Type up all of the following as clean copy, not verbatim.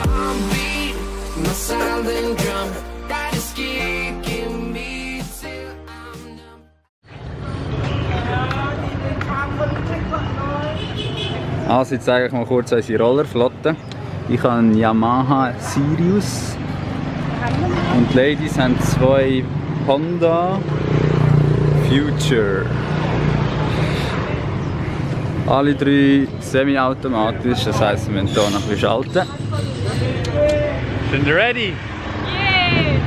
heartbeat, my silent drum that is kicking me till I'm numb. Also jetzt zeige ich mal kurz unsere Rollerflotte. Ich habe einen Yamaha Sirius und die Ladies haben zwei Honda Future. Alle drei semi-automatisch, das heisst, wir müssen hier noch ein bisschen schalten. Sind ihr ready? Yeah!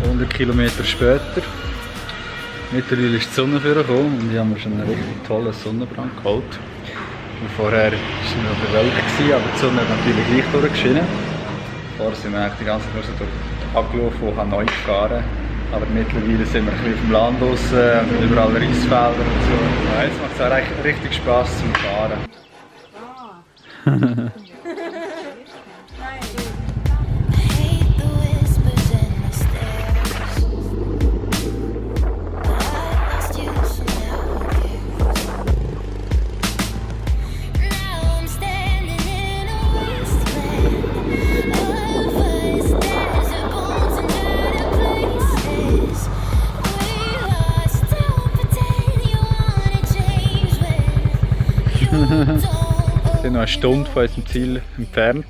100 Kilometer später. Mittlerweile ist die Sonne vorgekommen und ich habe mir schon einen richtig tollen Sonnenbrand geholt. Und vorher war es noch bewölkt, aber die Sonne hat natürlich gleich durchgeschienen. Vorher sind wir eigentlich die ganze Zeit nur so angelaufen und haben neu gefahren. Aber mittlerweile sind wir ein bisschen auf dem Land draussen, überall Reisfelder und so. Ja, jetzt macht es auch richtig Spass zum Fahren. Wir sind noch eine Stunde von unserem Ziel entfernt.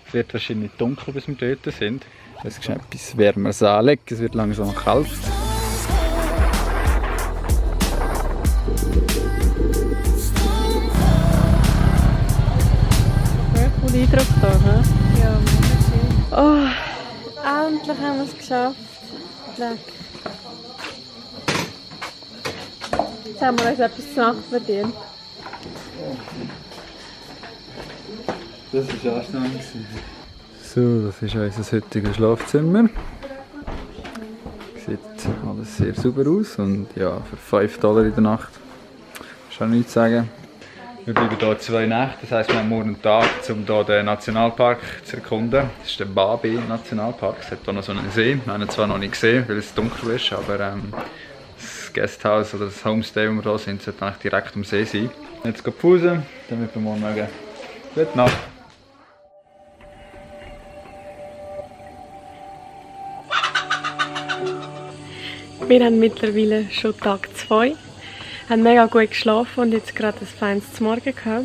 Es wird wahrscheinlich dunkel, bis wir dort sind. Es ist etwas wärmeres anlegen, es wird langsam kalt. Cooler Eindruck hier, he? Ja, wunderschön. Oh, endlich haben wir es geschafft. Leck. Jetzt haben wir uns etwas zu Nacht verdient. Das war anstrengend. So, das ist unser heutiges Schlafzimmer. Sieht alles sehr sauber aus und ja, für $5 in der Nacht kann ich nichts sagen. Wir bleiben hier 2 Nächte, das heisst, wir haben morgen einen Tag, um hier den Nationalpark zu erkunden. Das ist der Babi Nationalpark. Es hat hier noch so einen See. Wir haben ihn zwar noch nicht gesehen, weil es dunkel ist, aber das Guesthouse oder das Homestay, wo wir hier sind, sollte eigentlich direkt am See sein. Jetzt geht Pause, damit wir morgen mögen. Gute Nacht! Wir haben mittlerweile schon Tag 2, haben mega gut geschlafen und jetzt gerade ein feines Morgen gehabt.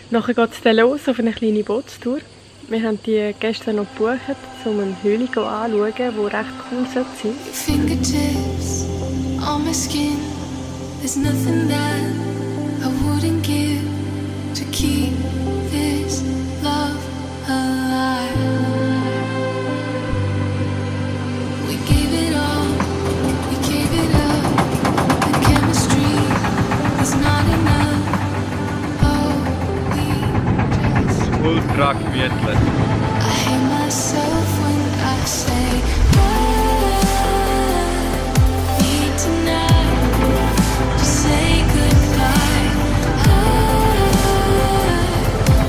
Nachher geht es dann los auf eine kleine Bootstour. Wir haben die gestern noch gebucht, um eine Höhle anzuschauen, die recht cool sein sollte. Fingertips on my skin. There's nothing that I wouldn't give to keep this love alive. We gave it all, we gave it up. The chemistry was not enough. Oh, we just Ultra gemütlich. I hate myself when I say I need tonight to say goodbye. I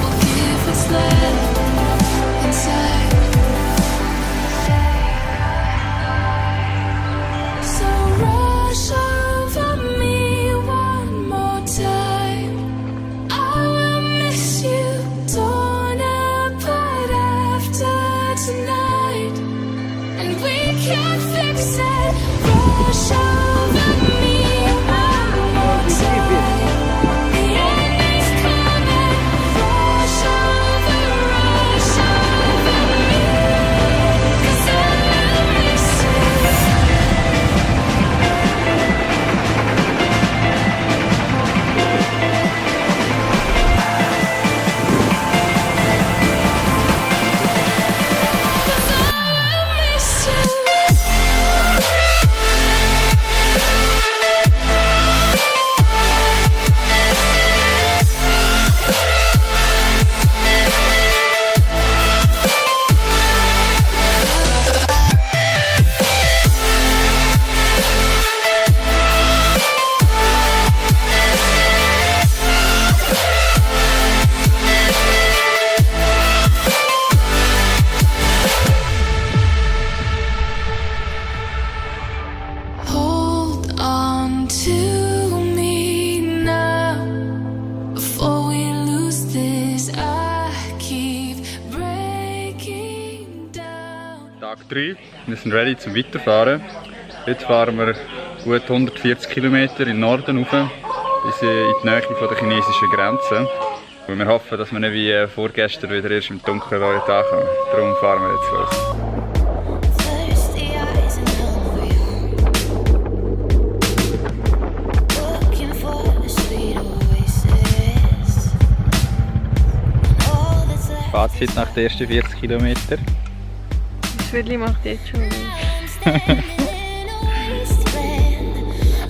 will give what's left inside. So rush over me one more time. I will miss you, torn apart after tonight, and we can't fix it. Rush over me one more time. The end is coming. Rush over me, 'cause I miss you. Miss you. Tag 3. Wir sind ready zum Weiterfahren. Heute fahren wir gut 140 km in den Norden rauf, bis in die Nähe von der chinesischen Grenze. Und wir hoffen, dass wir nicht wie vorgestern wieder erst im Dunkeln ankommen. Darum fahren wir jetzt los. Thirsty eyes and hungry, looking for the sweet oasis. All that's left Fazit nach den ersten 40 km. Das Viertel macht jetzt schon weh. standing in a wasteland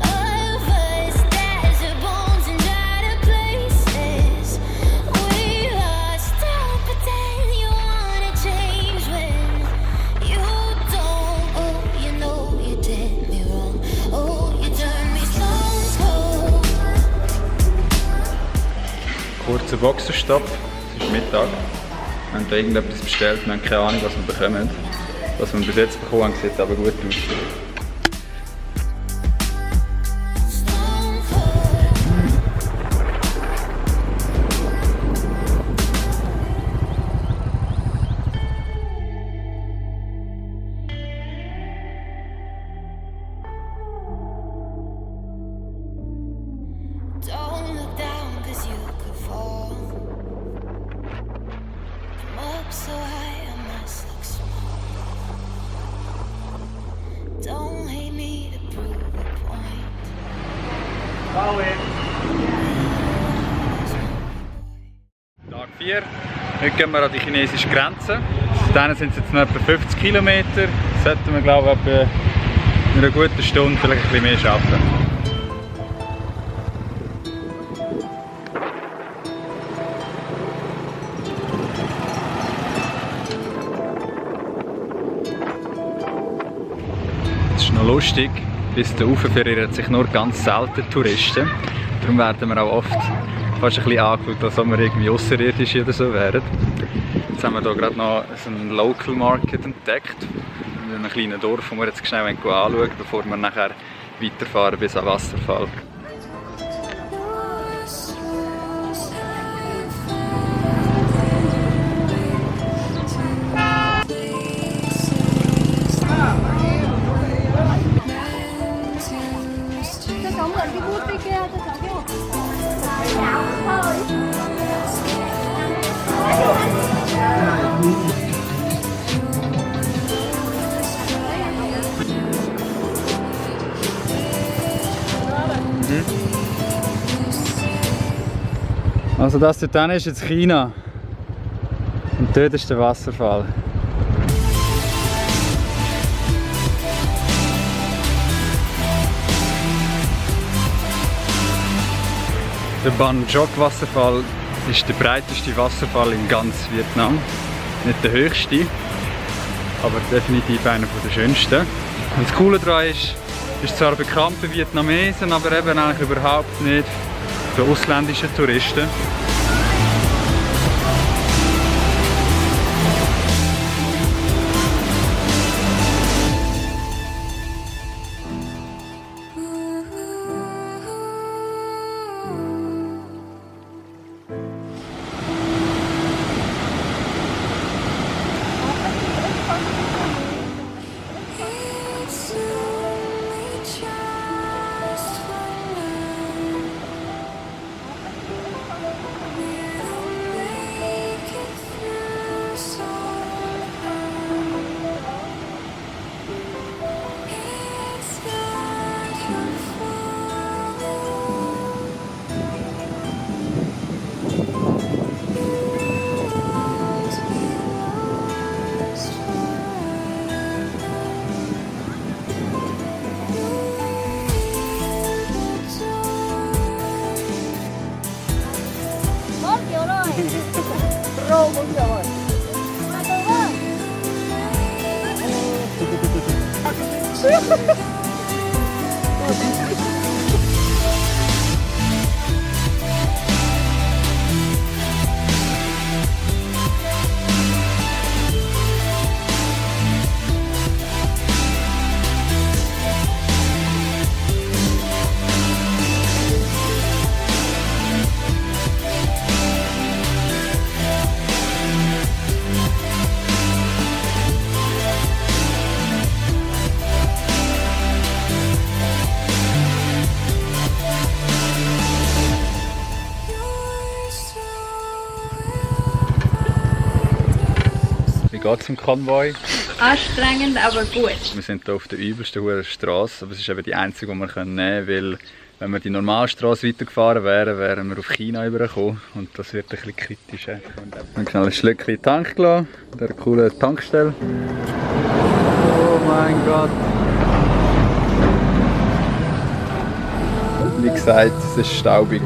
of us, desert bones and dried up places. We lost. Don't pretend you wanna change when you don't. Oh, you know you did me wrong. Oh, you turned me stone cold. Kurzer Boxenstopp, es ist Mittag. Wir haben da irgendetwas bestellt, wir haben keine Ahnung, was wir bekommen. Was wir bis jetzt bekommen haben, sieht aber gut aus. Stone cold. Don't look down 'cause you could fall. I'm up so high I must look small. Don't hate me to prove a point. Tag 4. Heute gehen wir an die chinesische Grenze. Dann sind es jetzt noch etwa 50 km. Sollten wir, glaube ich, etwa in einer guten Stunde vielleicht ein bisschen mehr schaffen. Es ist noch lustig, bis da rauf verirren sich nur ganz selten Touristen. Darum werden wir auch oft fast ein bisschen angeschaut, als ob wir irgendwie Außerirdische oder so wären. Jetzt haben wir hier gerade noch so einen Local Market entdeckt, in einem kleinen Dorf, wo wir jetzt schnell anschauen wollen, bevor wir nachher weiterfahren bis am Wasserfall. Also das dort hinten ist jetzt China und dort ist der Wasserfall. Der Ban-Jok-Wasserfall ist der breiteste Wasserfall in ganz Vietnam. Nicht der höchste, aber definitiv einer der schönsten. Und das Coole daran ist zwar bekannt bei Vietnamesen, aber eben eigentlich überhaupt nicht für ausländische Touristen. geht es im Konvoi? Anstrengend, aber gut. Wir sind hier auf der übelsten Straße, aber es ist eben die einzige, die wir nehmen können, weil wenn wir die Normalstraße weitergefahren wären, wären wir auf China übergekommen und das wird ein bisschen kritisch. Wir haben schnell ein Schlückchen in den Tank gelassen, an dieser coolen Tankstelle. Oh mein Gott! Wie gesagt, es ist staubig.